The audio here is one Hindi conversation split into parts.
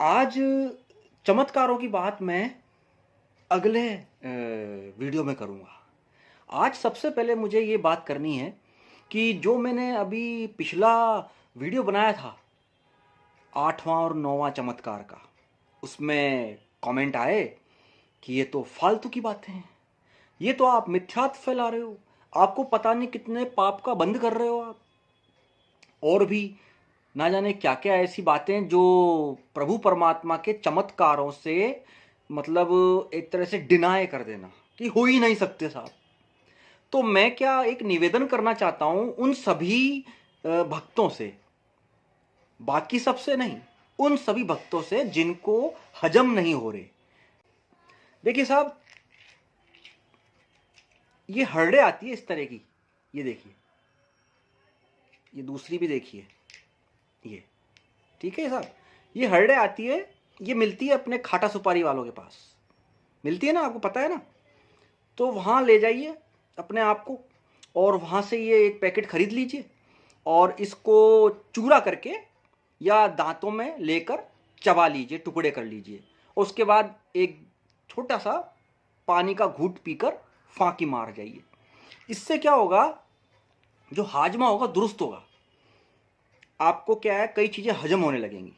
आज चमत्कारों की बात मैं अगले वीडियो में करूँगा। आज सबसे पहले मुझे ये बात करनी है कि जो मैंने अभी पिछला वीडियो बनाया था 8वां और 9वां चमत्कार का, उसमें कमेंट आए कि ये तो फालतू की बातें हैं, ये तो आप मिथ्यात्व फैला रहे हो, आपको पता नहीं कितने पाप का बंद कर रहे हो आप, और भी ना जाने क्या क्या ऐसी बातें जो प्रभु परमात्मा के चमत्कारों से मतलब एक तरह से डिनाय कर देना कि हो ही नहीं सकते साहब। तो मैं क्या एक निवेदन करना चाहता हूं उन सभी भक्तों से, बाकी सबसे नहीं, उन सभी भक्तों से जिनको हजम नहीं हो रहे। देखिए साहब, ये हरड़े आती है इस तरह की, ये देखिए, ये दूसरी भी देखिए, ये ठीक है साहब, ये हरड़े आती है, ये मिलती है अपने खाटा सुपारी वालों के पास, मिलती है ना, आपको पता है ना। तो वहाँ ले जाइए अपने आप को और वहाँ से ये एक पैकेट खरीद लीजिए और इसको चूरा करके या दांतों में लेकर चबा लीजिए, टुकड़े कर लीजिए। उसके बाद एक छोटा सा पानी का घूंट पीकर फांकी मार जाइए। इससे क्या होगा, जो हाजमा होगा दुरुस्त होगा, आपको क्या है, कई चीज़ें हजम होने लगेंगी।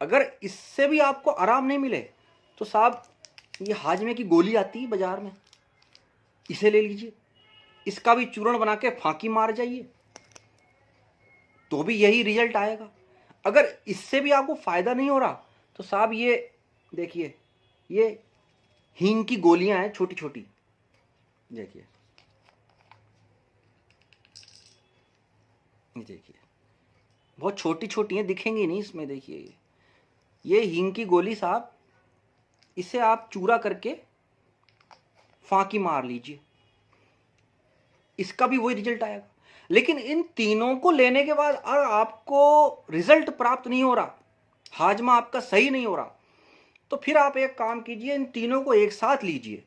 अगर इससे भी आपको आराम नहीं मिले तो साहब ये हाजमे की गोली आती है बाजार में, इसे ले लीजिए, इसका भी चूर्ण बना के फांकी मार जाइए, तो भी यही रिजल्ट आएगा। अगर इससे भी आपको फायदा नहीं हो रहा तो साहब ये देखिए, ये हींग की गोलियां हैं छोटी छोटी, देखिए, ये देखिए, बहुत छोटी छोटी हैं, दिखेंगी नहीं इसमें, देखिए ये हींग की गोली साहब, इसे आप चूरा करके फांकी मार लीजिए, इसका भी वही रिजल्ट आएगा। लेकिन इन तीनों को लेने के बाद अगर आपको रिजल्ट प्राप्त नहीं हो रहा, हाजमा आपका सही नहीं हो रहा, तो फिर आप एक काम कीजिए, इन तीनों को एक साथ लीजिए,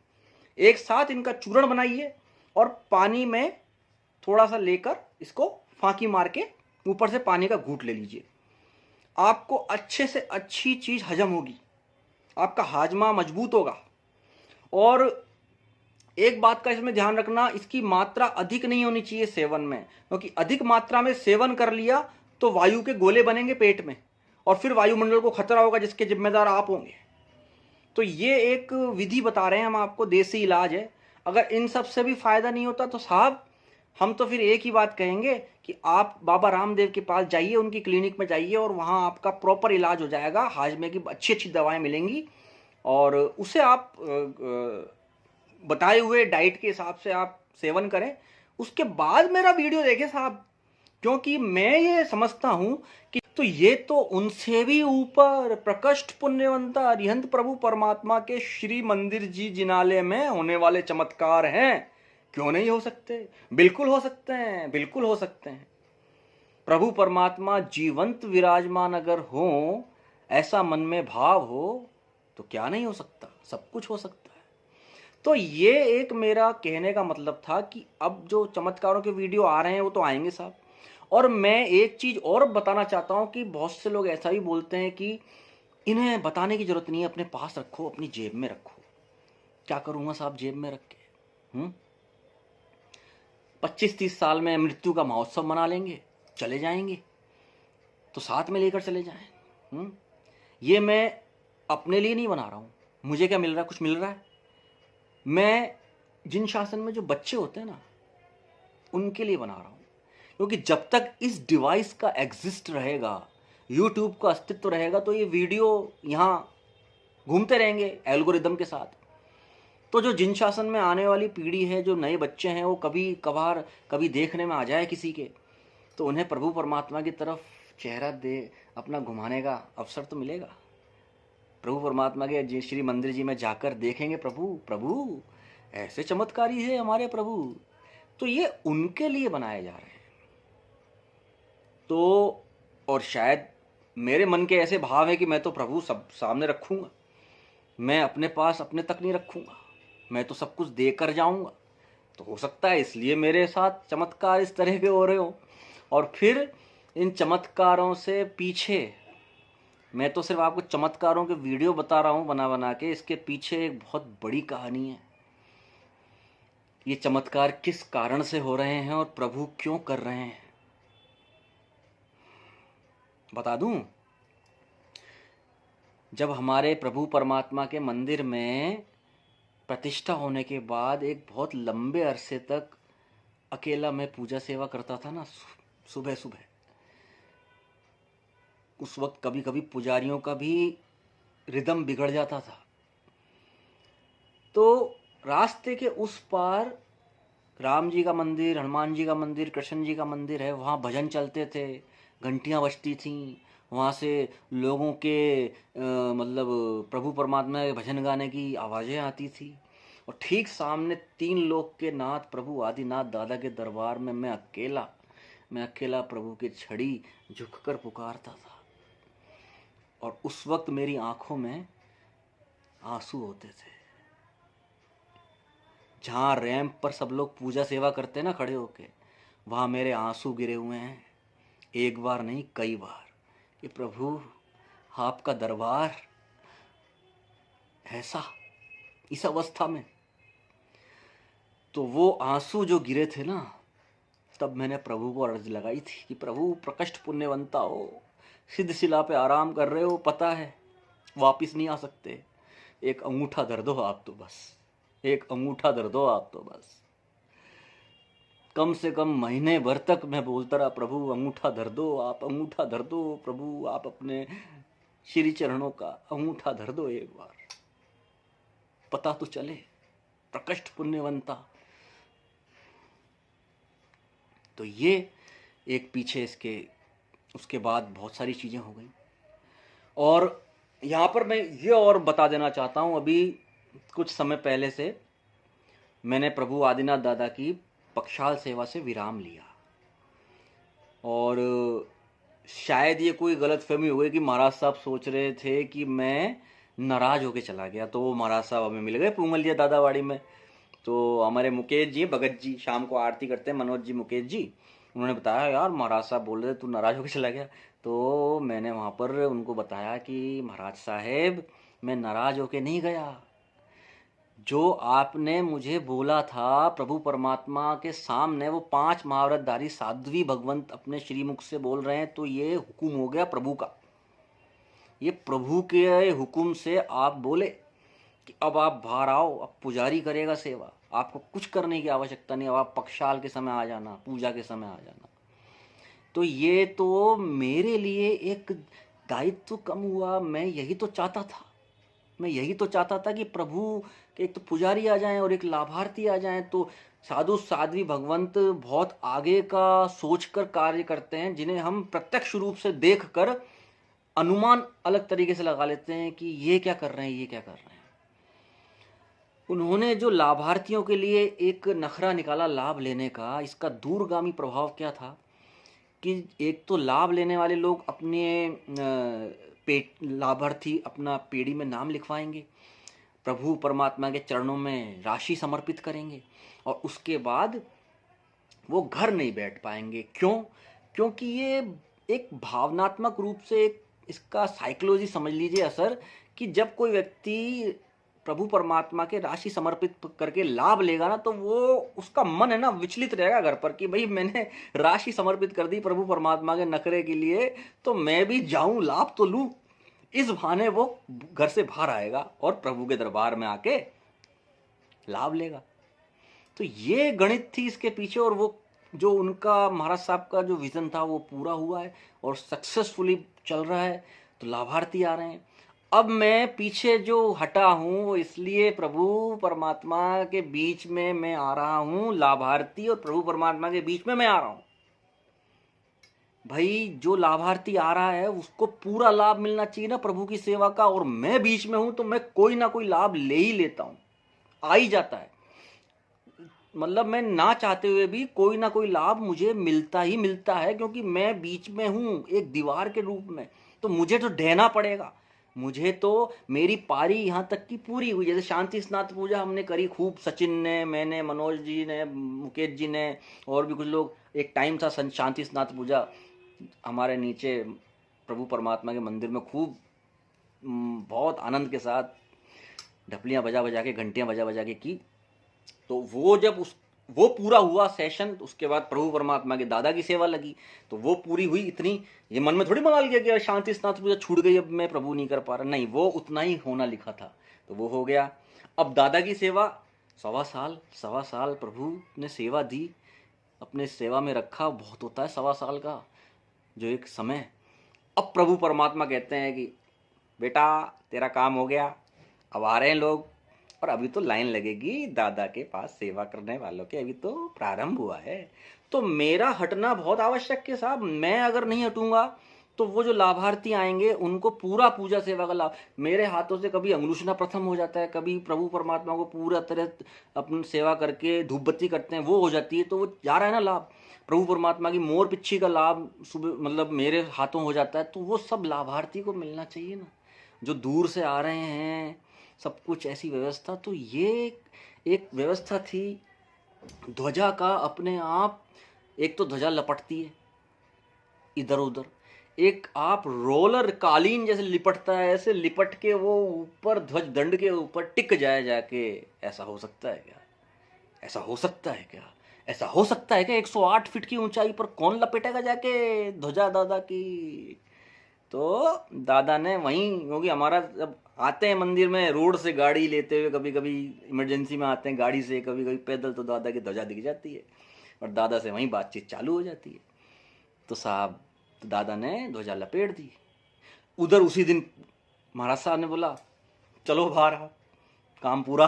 एक साथ इनका चूर्ण बनाइए और पानी में थोड़ा सा लेकर इसको फांकी मार के ऊपर से पानी का घूंट ले लीजिए। आपको अच्छे से अच्छी चीज हजम होगी, आपका हाजमा मजबूत होगा। और एक बात का इसमें ध्यान रखना, इसकी मात्रा अधिक नहीं होनी चाहिए सेवन में, क्योंकि अधिक मात्रा में सेवन कर लिया तो वायु के गोले बनेंगे पेट में और फिर वायुमंडल को खतरा होगा, जिसके जिम्मेदार आप होंगे। तो ये एक विधि बता रहे हैं हम आपको, देसी इलाज है। अगर इन सब से भी फायदा नहीं होता तो साहब हम तो फिर एक ही बात कहेंगे कि आप बाबा रामदेव के पास जाइए, उनकी क्लिनिक में जाइए और वहाँ आपका प्रॉपर इलाज हो जाएगा, हाजमे की अच्छी अच्छी दवाएं मिलेंगी और उसे आप बताए हुए डाइट के हिसाब से आप सेवन करें। उसके बाद मेरा वीडियो देखें साहब, क्योंकि मैं ये समझता हूं कि तो ये तो उनसे भी ऊपर प्रकृष्ट पुण्यवंता अरिहंत प्रभु परमात्मा के श्री मंदिर जी जिनालय में होने वाले चमत्कार हैं। क्यों नहीं हो सकते, बिल्कुल हो सकते हैं, बिल्कुल हो सकते हैं। प्रभु परमात्मा जीवंत विराजमान अगर हो, ऐसा मन में भाव हो, तो क्या नहीं हो सकता, सब कुछ हो सकता है। तो ये एक मेरा कहने का मतलब था कि अब जो चमत्कारों के वीडियो आ रहे हैं वो तो आएंगे साहब। और मैं एक चीज और बताना चाहता हूं कि बहुत से लोग ऐसा ही बोलते हैं कि इन्हें बताने की जरूरत नहीं है, अपने पास रखो, अपनी जेब में रखो। क्या करूंगा साहब जेब में रख के? 25-30 साल में मृत्यु का महोत्सव मना लेंगे, चले जाएंगे, तो साथ में लेकर चले जाएं। ये मैं अपने लिए नहीं बना रहा हूं, मुझे क्या मिल रहा है, कुछ मिल रहा है? मैं जिन शासन में जो बच्चे होते हैं ना, उनके लिए बना रहा हूं। क्योंकि जब तक इस डिवाइस का एग्जिस्ट रहेगा, यूट्यूब का अस्तित्व रहेगा, तो ये वीडियो यहाँ घूमते रहेंगे एल्गोरिदम के साथ। तो जो जिन शासन में आने वाली पीढ़ी है, जो नए बच्चे हैं, वो कभी कभार कभी देखने में आ जाए किसी के, तो उन्हें प्रभु परमात्मा की तरफ चेहरा दे अपना घुमाने का अवसर तो मिलेगा। प्रभु परमात्मा के श्री मंदिर जी में जाकर देखेंगे, प्रभु प्रभु ऐसे चमत्कारी है हमारे प्रभु। तो ये उनके लिए बनाए जा रहे हैं। तो और शायद मेरे मन के ऐसे भाव है कि मैं तो प्रभु सब सामने रखूंगा, मैं अपने पास अपने तक नहीं रखूंगा, मैं तो सब कुछ देकर जाऊंगा। तो हो सकता है इसलिए मेरे साथ चमत्कार इस तरह के हो रहे हो। और फिर इन चमत्कारों से पीछे मैं तो सिर्फ आपको चमत्कारों के वीडियो बता रहा हूँ बना बना के, इसके पीछे एक बहुत बड़ी कहानी है। ये चमत्कार किस कारण से हो रहे हैं और प्रभु क्यों कर रहे हैं, बता दूं। जब हमारे प्रभु परमात्मा के मंदिर में प्रतिष्ठा होने के बाद एक बहुत लंबे अरसे तक अकेला मैं पूजा सेवा करता था ना, सुबह सुबह, उस वक्त कभी कभी पुजारियों का भी रिदम बिगड़ जाता था। तो रास्ते के उस पार राम जी का मंदिर, हनुमान जी का मंदिर, कृष्ण जी का मंदिर है, वहाँ भजन चलते थे, घंटियाँ बजती थीं, वहाँ से लोगों के मतलब प्रभु परमात्मा के भजन गाने की आवाज़ें आती थी। और ठीक सामने 3 लोक के नाथ प्रभु आदिनाथ दादा के दरबार में मैं अकेला प्रभु की छड़ी झुककर पुकारता था। और उस वक्त मेरी आंखों में आंसू होते थे। जहाँ रैंप पर सब लोग पूजा सेवा करते हैं ना खड़े होके, वहाँ मेरे आंसू गिरे हुए हैं, एक बार नहीं कई बार, कि प्रभु आपका दरबार ऐसा, इस अवस्था में। तो वो आंसू जो गिरे थे ना, तब मैंने प्रभु को अर्ज लगाई थी कि प्रभु प्रकट पुण्यवंता हो, सिद्ध शिला पे आराम कर रहे हो, पता है वापिस नहीं आ सकते, एक अंगूठा धर दो आप तो बस, एक अंगूठा धर दो आप तो बस। कम से कम महीने भर तक मैं बोलता रहा, प्रभु अंगूठा धर दो, आप अंगूठा धर दो, प्रभु आप अपने श्री चरणों का अंगूठा धर दो एक बार, पता तो चले, प्रकट पुण्यवंता। तो ये एक पीछे इसके, उसके बाद बहुत सारी चीज़ें हो गई। और यहाँ पर मैं ये और बता देना चाहता हूँ, अभी कुछ समय पहले से मैंने प्रभु आदिनाथ दादा की पक्षाल सेवा से विराम लिया। और शायद ये कोई गलतफहमी हो गई कि महाराज साहब सोच रहे थे कि मैं नाराज होके चला गया। तो वो महाराज साहब हमें मिल गए पूमलिया दादावाड़ी में। तो हमारे मुकेश जी, भगत जी, शाम को आरती करते हैं, मनोज जी, मुकेश जी, उन्होंने बताया यार महाराज साहब बोल रहे तू नाराज होकर चला गया। तो मैंने वहाँ पर उनको बताया कि महाराज साहेब मैं नाराज होके नहीं गया, जो आपने मुझे बोला था प्रभु परमात्मा के सामने, वो 5 महाव्रतधारी साध्वी भगवंत अपने श्रीमुख से बोल रहे हैं, तो ये हुक्म हो गया प्रभु का। ये प्रभु के हुक्म से आप बोले कि अब आप बाहर आओ, अब पुजारी करेगा सेवा, आपको कुछ करने की आवश्यकता नहीं, अब आप पक्षाल के समय आ जाना, पूजा के समय आ जाना। तो ये तो मेरे लिए एक दायित्व कम हुआ। मैं यही तो चाहता था, मैं यही तो चाहता था कि प्रभु के एक तो पुजारी आ जाएं और एक लाभार्थी आ जाएं। तो साधु साध्वी भगवंत बहुत आगे का सोचकर कार्य करते हैं, जिन्हें हम प्रत्यक्ष रूप से देखकर अनुमान अलग तरीके से लगा लेते हैं कि ये क्या कर रहे हैं, ये क्या कर रहे हैं। उन्होंने जो लाभार्थियों के लिए एक नखरा निकाला लाभ लेने का, इसका दूरगामी प्रभाव क्या था कि एक तो लाभ लेने वाले लोग अपने लाभार्थी अपना पेड़ी में नाम लिखवाएंगे, प्रभु परमात्मा के चरणों में राशि समर्पित करेंगे, और उसके बाद वो घर नहीं बैठ पाएंगे। क्यों? क्योंकि ये एक भावनात्मक रूप से एक इसका साइकोलॉजी समझ लीजिए असर, कि जब कोई व्यक्ति प्रभु परमात्मा के राशि समर्पित करके लाभ लेगा ना, तो वो उसका मन है ना विचलित रहेगा घर पर कि भाई मैंने राशि समर्पित कर दी प्रभु परमात्मा के नखरे के लिए, तो मैं भी जाऊं लाभ तो लूं। इस बहाने वो घर से बाहर आएगा और प्रभु के दरबार में आके लाभ लेगा। तो ये गणित थी इसके पीछे, और वो जो उनका महाराज साहब का जो विजन था वो पूरा हुआ है और सक्सेसफुली चल रहा है। तो लाभार्थी आ रहे हैं। अब मैं पीछे जो हटा हूं वो इसलिए प्रभु परमात्मा के बीच में मैं आ रहा हूं, लाभार्थी और प्रभु परमात्मा के बीच में मैं आ रहा हूं। भाई जो लाभार्थी आ रहा है उसको पूरा लाभ मिलना चाहिए ना प्रभु की सेवा का, और मैं बीच में हूं तो मैं कोई ना कोई लाभ ले ही लेता हूं, आ ही जाता है। मतलब मैं ना चाहते हुए भी कोई ना कोई लाभ मुझे मिलता ही मिलता है, क्योंकि मैं बीच में हूं एक दीवार के रूप में। तो मुझे तो ढहना पड़ेगा, मुझे तो मेरी पारी यहाँ तक की पूरी हुई। जैसे शांति स्नात पूजा हमने करी खूब, सचिन ने, मैंने, मनोज जी ने, मुकेश जी ने, और भी कुछ लोग। एक टाइम था शांति स्नात पूजा हमारे नीचे प्रभु परमात्मा के मंदिर में खूब बहुत आनंद के साथ ढपलियाँ बजा बजा के, घंटियाँ बजा बजा के की। तो वो जब वो पूरा हुआ सेशन, उसके बाद प्रभु परमात्मा के दादा की सेवा लगी। तो वो पूरी हुई। इतनी ये मन में थोड़ी बना लिया कि शांति स्नात पूजा छूट गई, अब मैं प्रभु नहीं कर पा रहा, नहीं, वो उतना ही होना लिखा था तो वो हो गया। अब दादा की सेवा 1.25 साल प्रभु ने सेवा दी, अपने सेवा में रखा। बहुत होता है 1.25 साल का जो एक समय। अब प्रभु परमात्मा कहते हैं कि बेटा तेरा काम हो गया, अब आ रहे हैं लोग, और अभी तो लाइन लगेगी दादा के पास सेवा करने वालों के, अभी तो प्रारंभ हुआ है। तो मेरा हटना बहुत आवश्यक है साहब। मैं अगर नहीं हटूंगा तो वो जो लाभार्थी आएंगे उनको पूरा पूजा सेवा का लाभ, मेरे हाथों से कभी अंगुलूचना प्रथम हो जाता है, कभी प्रभु परमात्मा को पूरा तरह अपनी सेवा करके धूप बत्ती करते हैं, वो हो जाती है, तो वो जा रहा है ना लाभ। प्रभु परमात्मा की मोर पिच्छी का लाभ सुबह मतलब मेरे हाथों हो जाता है, तो वो सब लाभार्थी को मिलना चाहिए ना, जो दूर से आ रहे हैं, सब कुछ ऐसी व्यवस्था। तो ये एक व्यवस्था थी ध्वजा का अपने आप। एक तो ध्वजा लपटती है इधर उधर, एक आप रोलर कालीन जैसे लिपटता है, ऐसे लिपट के वो ऊपर ध्वज दंड के ऊपर टिक जाए जाके। ऐसा हो सकता है क्या? ऐसा हो सकता है क्या? ऐसा हो सकता है क्या? 108 फीट की ऊंचाई पर कौन लपेटेगा जाके ध्वजा दादा की? तो दादा ने वहीं, क्योंकि हमारा जब आते हैं मंदिर में रोड से गाड़ी लेते हुए, कभी कभी इमरजेंसी में आते हैं गाड़ी से, कभी कभी पैदल, तो दादा की ध्वजा दिख जाती है और दादा से वहीं बातचीत चालू हो जाती है। तो साहब, तो दादा ने ध्वजा लपेट दी। उधर उसी दिन महाराज साहब ने बोला चलो बाहर, काम पूरा।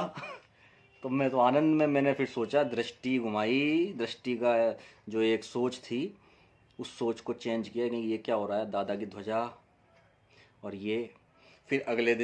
तो मैं तो आनंद में, मैंने फिर सोचा, दृष्टि घुमाई, दृष्टि का जो एक सोच थी उस सोच को चेंज किया कि ये क्या हो रहा है, दादा की ध्वजा। और ये फिर अगले दिन